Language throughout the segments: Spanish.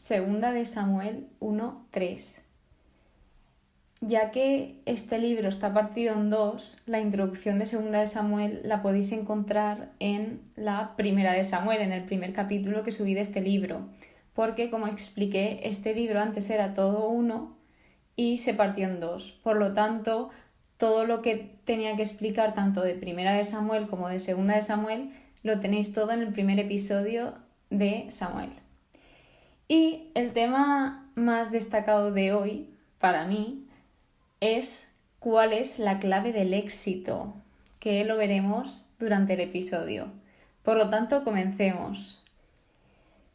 Segunda de Samuel 1:3. Ya que este libro está partido en dos, la introducción de Segunda de Samuel la podéis encontrar en la Primera de Samuel, en el primer capítulo que subí de este libro, porque como expliqué, este libro antes era todo uno y se partió en dos. Por lo tanto, todo lo que tenía que explicar tanto de Primera de Samuel como de Segunda de Samuel lo tenéis todo en el primer episodio de Samuel. Y el tema más destacado de hoy, para mí, es cuál es la clave del éxito, que lo veremos durante el episodio. Por lo tanto, comencemos.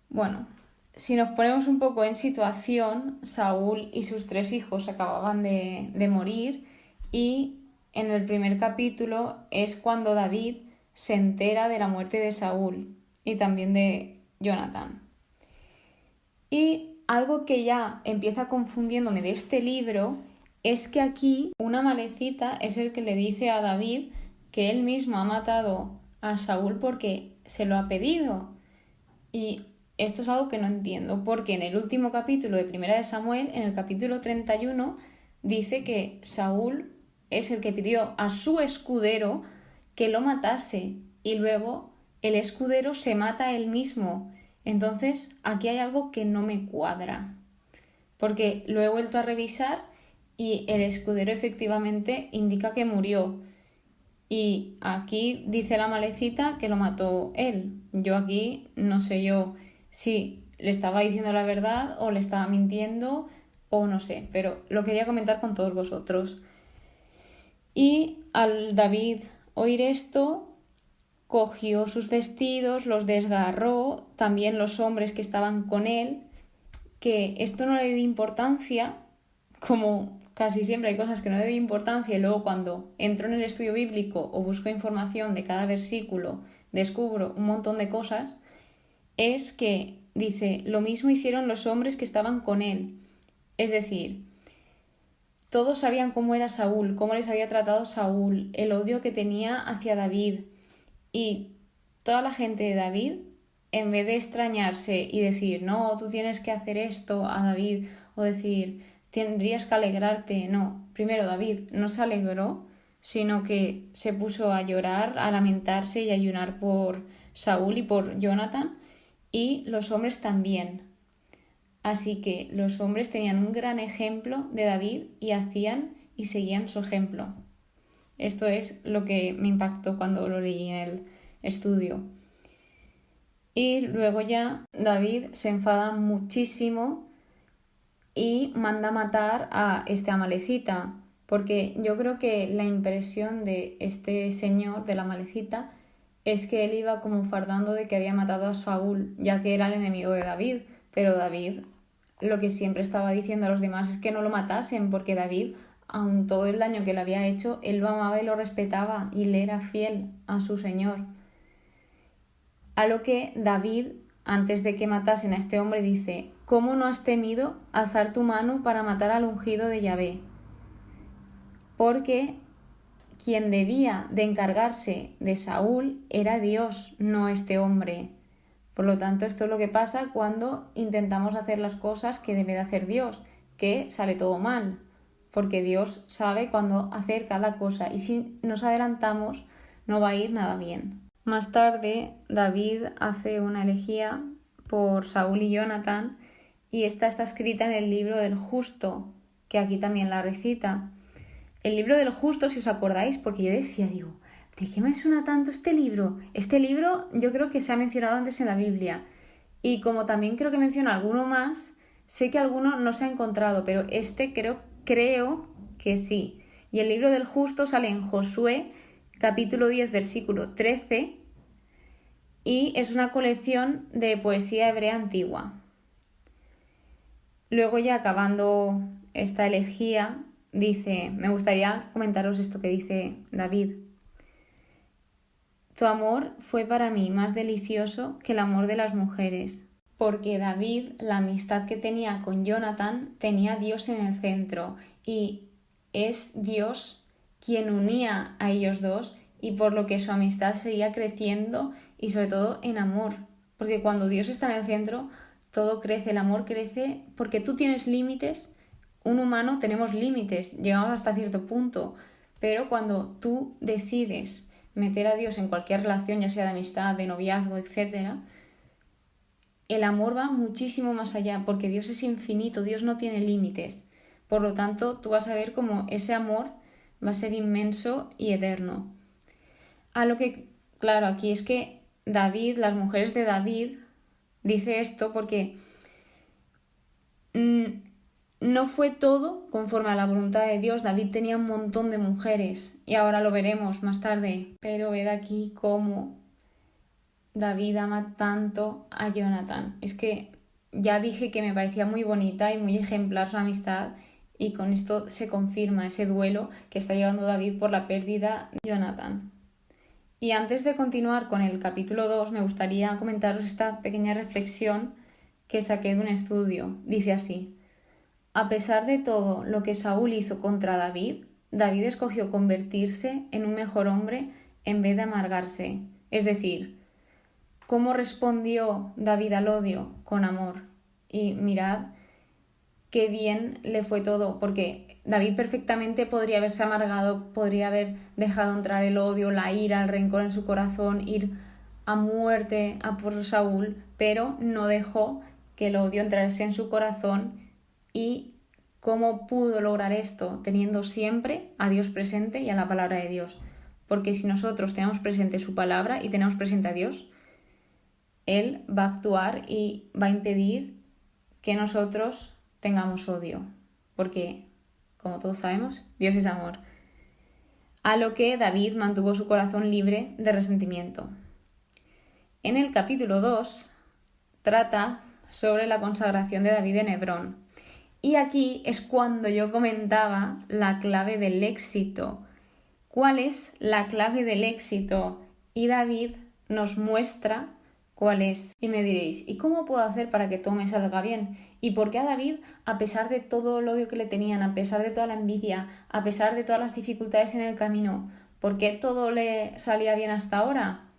Bueno, si nos ponemos un poco en situación, Saúl y sus 3 hijos acababan de morir y en el primer capítulo es cuando David se entera de la muerte de Saúl y también de Jonatán. Y algo que ya empieza confundiéndome de este libro es que aquí una Amalecita es el que le dice a David que él mismo ha matado a Saúl porque se lo ha pedido. Y esto es algo que no entiendo, porque en el último capítulo de Primera de Samuel, en el capítulo 31, dice que Saúl es el que pidió a su escudero que lo matase y luego el escudero se mata a él mismo. Entonces, aquí hay algo que no me cuadra, porque lo he vuelto a revisar y el escudero efectivamente indica que murió. Y aquí dice la Amalecita que lo mató él. Yo aquí no sé yo si le estaba diciendo la verdad o le estaba mintiendo o no sé, pero lo quería comentar con todos vosotros. Y al David oír esto, cogió sus vestidos, los desgarró, también los hombres que estaban con él, que esto no le dio importancia, como casi siempre hay cosas que no le dio importancia y luego cuando entro en el estudio bíblico o busco información de cada versículo descubro un montón de cosas, es que dice, lo mismo hicieron los hombres que estaban con él. Es decir, todos sabían cómo era Saúl, cómo les había tratado Saúl, el odio que tenía hacia David. Y toda la gente de David, en vez de extrañarse y decir, no, tú tienes que hacer esto a David, o decir, tendrías que alegrarte, no. Primero, David no se alegró, sino que se puso a llorar, a lamentarse y a ayunar por Saúl y por Jonatán, y los hombres también. Así que los hombres tenían un gran ejemplo de David y hacían y seguían su ejemplo. Esto es lo que me impactó cuando lo leí en el estudio. Y luego ya David se enfada muchísimo y manda matar a este Amalecita, porque yo creo que la impresión de este señor, de la Amalecita, es que él iba como fardando de que había matado a Saúl, ya que era el enemigo de David, pero David lo que siempre estaba diciendo a los demás es que no lo matasen, porque David, aun todo el daño que le había hecho, él lo amaba y lo respetaba y le era fiel a su señor. A lo que David, antes de que matasen a este hombre, dice, ¿cómo no has temido alzar tu mano para matar al ungido de Yahvé? Porque quien debía de encargarse de Saúl era Dios, no este hombre. Por lo tanto, esto es lo que pasa cuando intentamos hacer las cosas que debe de hacer Dios, que sale todo mal, porque Dios sabe cuándo hacer cada cosa y si nos adelantamos no va a ir nada bien. Más tarde, David hace una elegía por Saúl y Jonatán y esta está escrita en el libro del justo, que aquí también la recita. El libro del justo, si os acordáis, porque yo decía, digo, ¿de qué me suena tanto este libro? Este libro yo creo que se ha mencionado antes en la Biblia y como también creo que menciona alguno más, sé que alguno no se ha encontrado, pero este creo que sí. Y el libro del justo sale en Josué, capítulo 10, versículo 13, y es una colección de poesía hebrea antigua. Luego ya acabando esta elegía, dice, me gustaría comentaros esto que dice David. Tu amor fue para mí más delicioso que el amor de las mujeres, porque David, la amistad que tenía con Jonatán, tenía a Dios en el centro y es Dios quien unía a ellos dos y por lo que su amistad seguía creciendo y sobre todo en amor, porque cuando Dios está en el centro, todo crece, el amor crece porque tú tienes límites, un humano tenemos límites, llegamos hasta cierto punto, pero cuando tú decides meter a Dios en cualquier relación, ya sea de amistad, de noviazgo, etc., el amor va muchísimo más allá, porque Dios es infinito, Dios no tiene límites. Por lo tanto, tú vas a ver cómo ese amor va a ser inmenso y eterno. A lo que, claro, aquí es que David, las mujeres de David, dice esto porque no fue todo conforme a la voluntad de Dios. David tenía un montón de mujeres y ahora lo veremos más tarde. Pero ved aquí cómo David ama tanto a Jonathan. Es que ya dije que me parecía muy bonita y muy ejemplar su amistad, y con esto se confirma ese duelo que está llevando David por la pérdida de Jonathan. Y antes de continuar con el capítulo 2, me gustaría comentaros esta pequeña reflexión que saqué de un estudio. Dice así: a pesar de todo lo que Saúl hizo contra David, David escogió convertirse en un mejor hombre en vez de amargarse. Es decir, ¿cómo respondió David al odio? Con amor. Y mirad qué bien le fue todo, porque David perfectamente podría haberse amargado, podría haber dejado entrar el odio, la ira, el rencor en su corazón, ir a muerte a por Saúl, pero no dejó que el odio entrase en su corazón. ¿Y cómo pudo lograr esto? Teniendo siempre a Dios presente y a la palabra de Dios. Porque si nosotros tenemos presente su palabra y tenemos presente a Dios, Él va a actuar y va a impedir que nosotros tengamos odio, porque, como todos sabemos, Dios es amor. A lo que David mantuvo su corazón libre de resentimiento. En el capítulo 2 trata sobre la consagración de David en Hebrón. Y aquí es cuando yo comentaba la clave del éxito. ¿Cuál es la clave del éxito? Y David nos muestra cuál es. Y me diréis, ¿y cómo puedo hacer para que todo me salga bien? ¿Y por qué a David, a pesar de todo el odio que le tenían, a pesar de toda la envidia, a pesar de todas las dificultades en el camino, por qué todo le salía bien hasta ahora?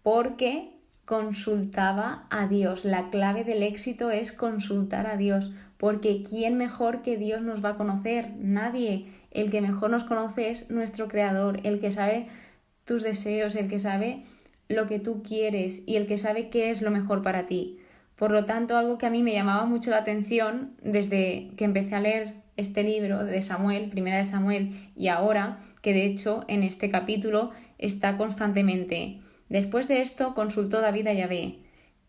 Porque consultaba a Dios. La clave del éxito es consultar a Dios, porque ¿quién mejor que Dios nos va a conocer? Nadie. El que mejor nos conoce es nuestro Creador, el que sabe tus deseos, el que sabe lo que tú quieres y el que sabe qué es lo mejor para ti. Por lo tanto, algo que a mí me llamaba mucho la atención desde que empecé a leer este libro de Samuel, Primera de Samuel, y ahora, que de hecho en este capítulo está constantemente: después de esto consultó David a Yahvé,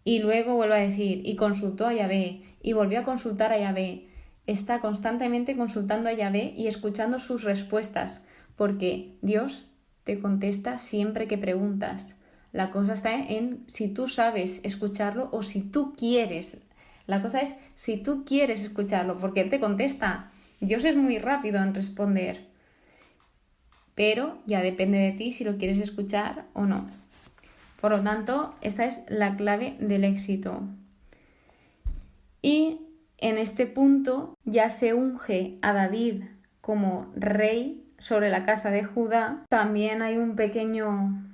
y luego vuelve a decir, y consultó a Yahvé, y volvió a consultar a Yahvé. Está constantemente consultando a Yahvé y escuchando sus respuestas, porque Dios te contesta siempre que preguntas. La cosa está en si tú sabes escucharlo o si tú quieres. La cosa es si tú quieres escucharlo, porque Él te contesta. Dios es muy rápido en responder, pero ya depende de ti si lo quieres escuchar o no. Por lo tanto, esta es la clave del éxito. Y en este punto ya se unge a David como rey sobre la casa de Judá. También hay un pequeño,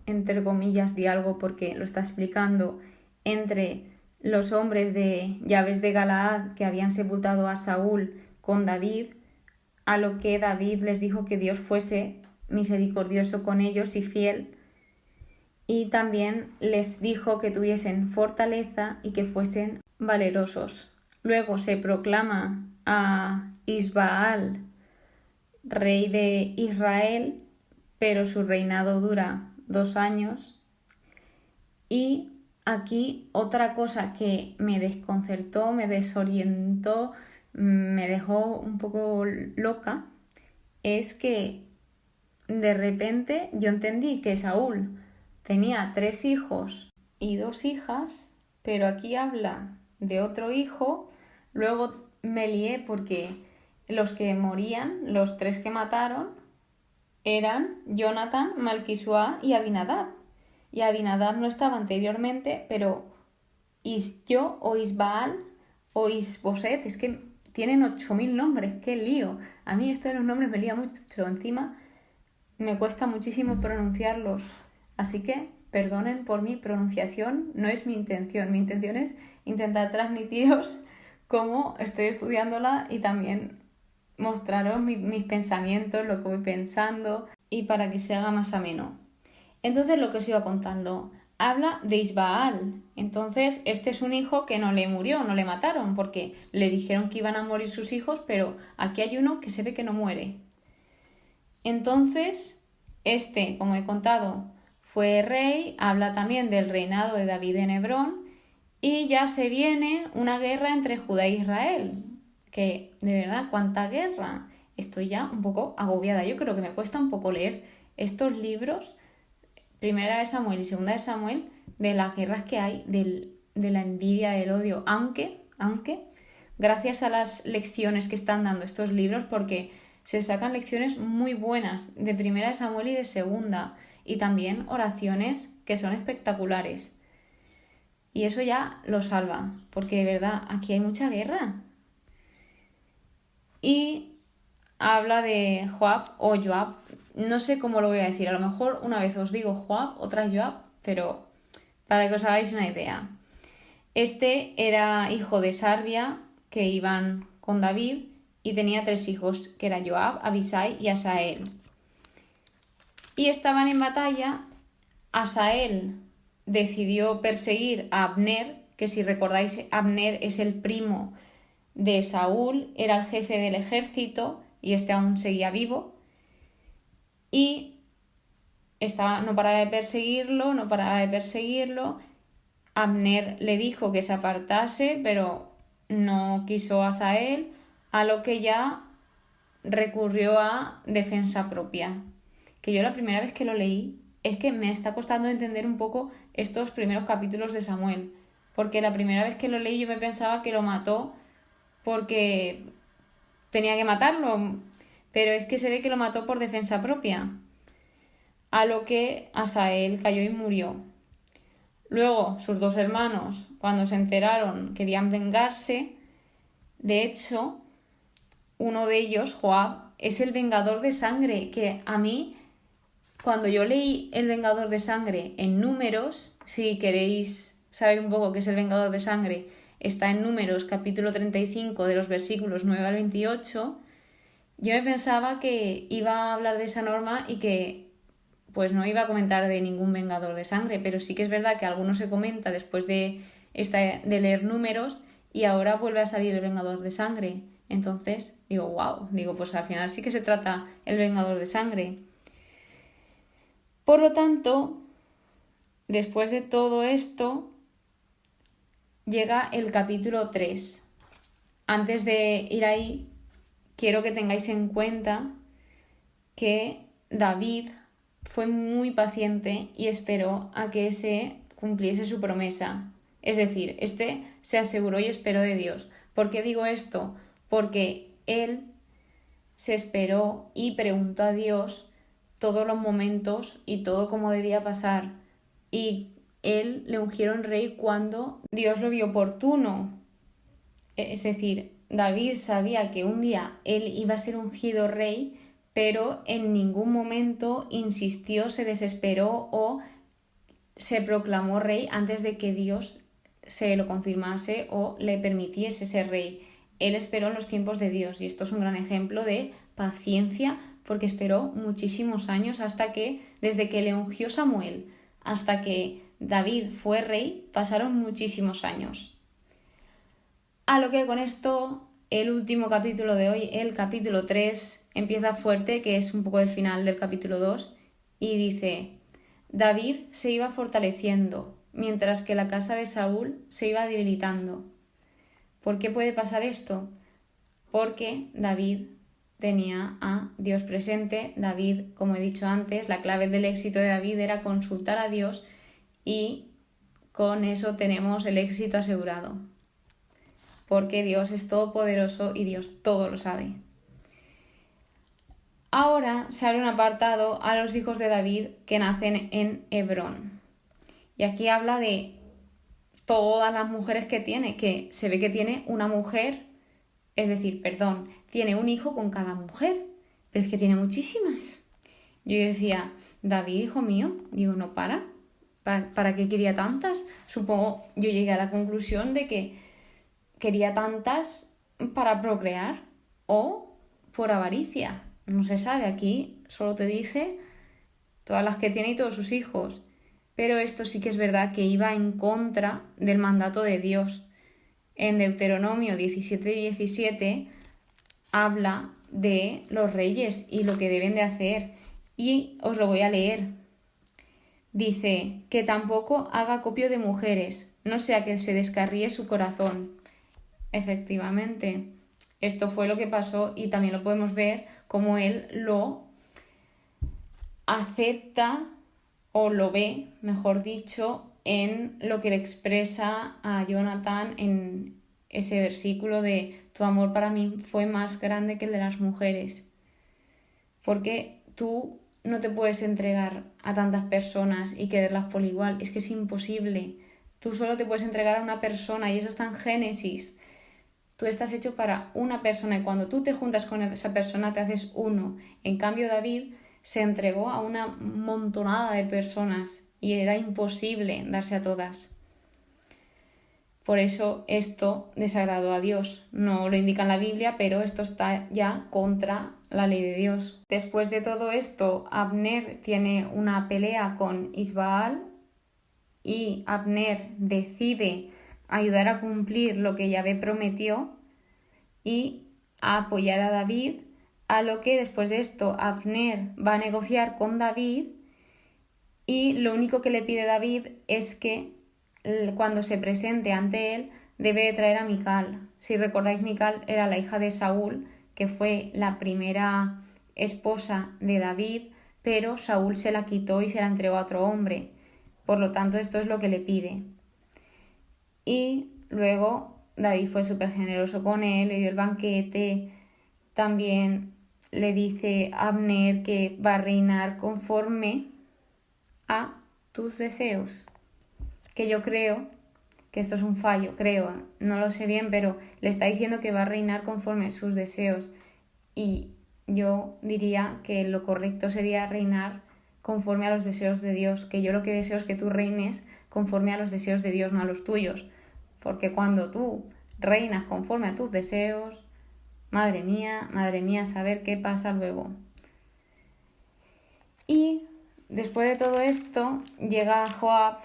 entre comillas, diálogo, porque lo está explicando, entre los hombres de Yabes de Galaad que habían sepultado a Saúl con David, a lo que David les dijo que Dios fuese misericordioso con ellos y fiel, y también les dijo que tuviesen fortaleza y que fuesen valerosos. Luego se proclama a Isbaal rey de Israel, pero su reinado dura 2 años. Y aquí otra cosa que me desconcertó, me desorientó, me dejó un poco loca, es que de repente yo entendí que Saúl tenía 3 hijos y 2 hijas, pero aquí habla de otro hijo. Luego me lié porque los que morían, los 3 que mataron, eran Jonathan, Malquisuá y Abinadab. Y Abinadab no estaba anteriormente, pero Isyo o Isbaal o Isboset, es que tienen 8000 nombres, qué lío. A mí esto de los nombres me lía mucho, encima me cuesta muchísimo pronunciarlos. Así que perdonen por mi pronunciación, no es mi intención. Mi intención es intentar transmitiros cómo estoy estudiándola y también mostraros mis pensamientos, lo que voy pensando y para que se haga más ameno. Entonces, lo que os iba contando, habla de Isbaal. Entonces, este es un hijo que no le murió, no le mataron, porque le dijeron que iban a morir sus hijos, pero aquí hay uno que se ve que no muere. Entonces, este, como he contado, fue rey, habla también del reinado de David en Hebrón, y ya se viene una guerra entre Judá e Israel, que de verdad, ¿cuánta guerra? Estoy ya un poco agobiada. Yo creo que me cuesta un poco leer estos libros, Primera de Samuel y Segunda de Samuel, de las guerras que hay, de la envidia, del odio, aunque, gracias a las lecciones que están dando estos libros, porque se sacan lecciones muy buenas de Primera de Samuel y de Segunda, y también oraciones que son espectaculares. Y eso ya lo salva, porque de verdad, aquí hay mucha guerra. Y habla de Joab o Joab, no sé cómo lo voy a decir, a lo mejor una vez os digo Joab, otra Joab, pero para que os hagáis una idea. Este era hijo de Sarbia, que iban con David, y tenía 3 hijos, que eran Joab, Abisai y Asael. Y estaban en batalla. Asael decidió perseguir a Abner, que si recordáis, Abner es el primo de Saúl, era el jefe del ejército y este aún seguía vivo. Y no paraba de perseguirlo. Abner le dijo que se apartase, pero no quiso Asael, a lo que ya recurrió a defensa propia. Que yo la primera vez que lo leí, es que me está costando entender un poco estos primeros capítulos de Samuel, porque la primera vez que lo leí yo me pensaba que lo mató porque tenía que matarlo, pero es que se ve que lo mató por defensa propia, a lo que Asael cayó y murió. Luego, sus 2 hermanos, cuando se enteraron, querían vengarse. De hecho, uno de ellos, Joab, es el vengador de sangre, que a mí, cuando yo leí el vengador de sangre en Números, si queréis saber un poco qué es el vengador de sangre, está en Números capítulo 35 de los versículos 9 al 28, yo me pensaba que iba a hablar de esa norma y que pues no iba a comentar de ningún vengador de sangre, pero sí que es verdad que alguno se comenta después de leer Números y ahora vuelve a salir el vengador de sangre. Entonces digo, wow, pues al final sí que se trata el vengador de sangre. Por lo tanto, después de todo esto, llega el capítulo 3. Antes de ir ahí, quiero que tengáis en cuenta que David fue muy paciente y esperó a que se cumpliese su promesa. Es decir, este se aseguró y esperó de Dios. ¿Por qué digo esto? Porque él se esperó y preguntó a Dios todos los momentos y todo cómo debía pasar. Y él le ungieron rey cuando Dios lo vio oportuno. Es decir, David sabía que un día él iba a ser ungido rey, pero en ningún momento insistió, se desesperó o se proclamó rey antes de que Dios se lo confirmase o le permitiese ser rey. Él esperó en los tiempos de Dios y esto es un gran ejemplo de paciencia, porque esperó muchísimos años desde que le ungió Samuel hasta que David fue rey, pasaron muchísimos años. A lo que con esto, el último capítulo de hoy, el capítulo 3, empieza fuerte, que es un poco el final del capítulo 2, y dice: David se iba fortaleciendo, mientras que la casa de Saúl se iba debilitando. ¿Por qué puede pasar esto? Porque David tenía a Dios presente. David, como he dicho antes, la clave del éxito de David era consultar a Dios y con eso tenemos el éxito asegurado. Porque Dios es todopoderoso y Dios todo lo sabe. Ahora se abre un apartado a los hijos de David que nacen en Hebrón. Y aquí habla de todas las mujeres que tiene, que se ve que tiene una mujer, tiene un hijo con cada mujer, pero es que tiene muchísimas. Yo decía, David, hijo mío, digo, no para. ¿Para qué quería tantas? Supongo, yo llegué a la conclusión de que quería tantas para procrear o por avaricia. No se sabe, aquí solo te dice todas las que tiene y todos sus hijos. Pero esto sí que es verdad que iba en contra del mandato de Dios. En Deuteronomio 17:17 habla de los reyes y lo que deben de hacer. Y os lo voy a leer. Dice que tampoco haga acopio de mujeres, no sea que se descarríe su corazón. Efectivamente, esto fue lo que pasó y también lo podemos ver como él lo acepta o lo ve, mejor dicho, en lo que le expresa a Jonathan en ese versículo de tu amor para mí fue más grande que el de las mujeres. Porque tú no te puedes entregar a tantas personas y quererlas por igual, es que es imposible. Tú solo te puedes entregar a una persona y eso está en Génesis. Tú estás hecho para una persona y cuando tú te juntas con esa persona te haces uno. En cambio, David se entregó a una montonada de personas y era imposible darse a todas. Por eso esto desagradó a Dios. No lo indica en la Biblia, pero esto está ya contra la ley de Dios. Después de todo esto, Abner tiene una pelea con Isbaal y Abner decide ayudar a cumplir lo que Yahvé prometió y a apoyar a David, a lo que después de esto Abner va a negociar con David y lo único que le pide David es que cuando se presente ante él debe traer a Mical. Si recordáis, Mical era la hija de Saúl, que fue la primera esposa de David, pero Saúl se la quitó y se la entregó a otro hombre. Por lo tanto, esto es lo que le pide. Y luego David fue súper generoso con él, le dio el banquete. También le dice a Abner que va a reinar conforme a tus deseos. Que yo creo que esto es un fallo, no lo sé bien, pero le está diciendo que va a reinar conforme a sus deseos. Y yo diría que lo correcto sería reinar conforme a los deseos de Dios, que yo lo que deseo es que tú reines conforme a los deseos de Dios, no a los tuyos. Porque cuando tú reinas conforme a tus deseos, madre mía, saber qué pasa luego. Y después de todo esto, llega Joab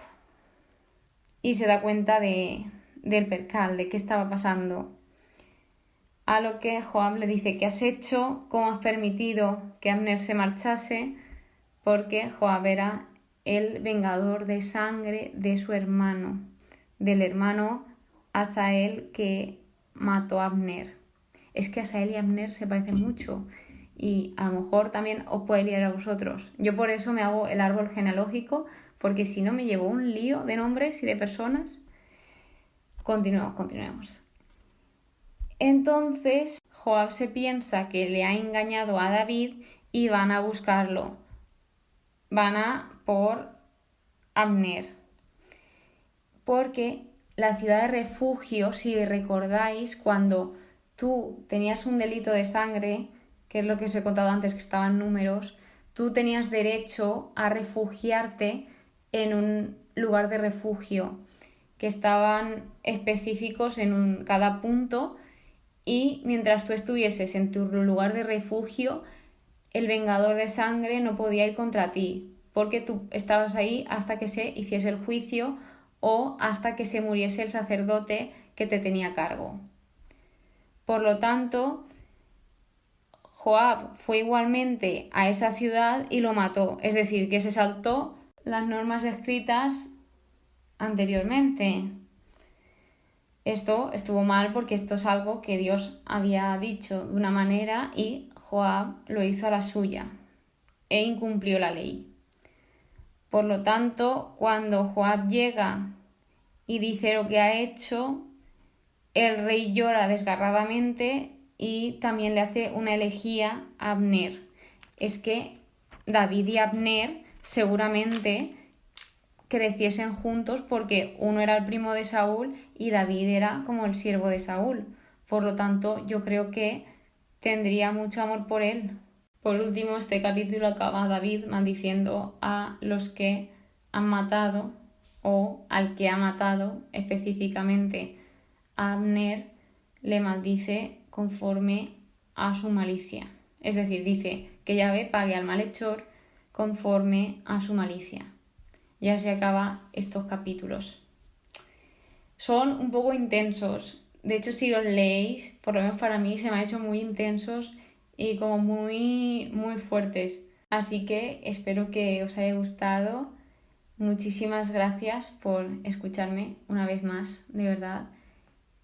y se da cuenta del percal, de qué estaba pasando. A lo que Joab le dice: ¿qué has hecho? ¿Cómo has permitido que Abner se marchase? Porque Joab era el vengador de sangre de su hermano, del hermano Asael que mató a Abner. Es que Asael y Abner se parecen mucho y a lo mejor también os puede liar a vosotros. Yo por eso me hago el árbol genealógico, porque si no me llevo un lío de nombres y de personas. Continuemos. Entonces Joab se piensa que le ha engañado a David y van a buscarlo. Van a por Abner. Porque la ciudad de refugio, si recordáis, cuando tú tenías un delito de sangre, que es lo que os he contado antes, que estaban números, tú tenías derecho a refugiarte en un lugar de refugio, que estaban específicos en cada punto, y mientras tú estuvieses en tu lugar de refugio, el vengador de sangre no podía ir contra ti, porque tú estabas ahí hasta que se hiciese el juicio o hasta que se muriese el sacerdote que te tenía a cargo. Por lo tanto, Joab fue igualmente a esa ciudad y lo mató, es decir, que se saltó las normas escritas anteriormente. Esto estuvo mal porque esto es algo que Dios había dicho de una manera y Joab lo hizo a la suya e incumplió la ley. Por lo tanto, cuando Joab llega y dice lo que ha hecho, el rey llora desgarradamente y también le hace una elegía a Abner. Es que David y Abner seguramente creciesen juntos porque uno era el primo de Saúl y David era como el siervo de Saúl. Por lo tanto, yo creo que tendría mucho amor por él. Por último, este capítulo acaba David maldiciendo a los que han matado o al que ha matado específicamente a Abner le maldice conforme a su malicia. Es decir, dice que Yahvé pague al malhechor conforme a su malicia. Ya se acaba estos capítulos. Son un poco intensos. De hecho, si los leéis, por lo menos para mí, se me han hecho muy intensos y como muy, muy fuertes. Así que espero que os haya gustado. Muchísimas gracias por escucharme una vez más, de verdad.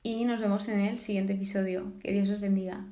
Y nos vemos en el siguiente episodio. Que Dios os bendiga.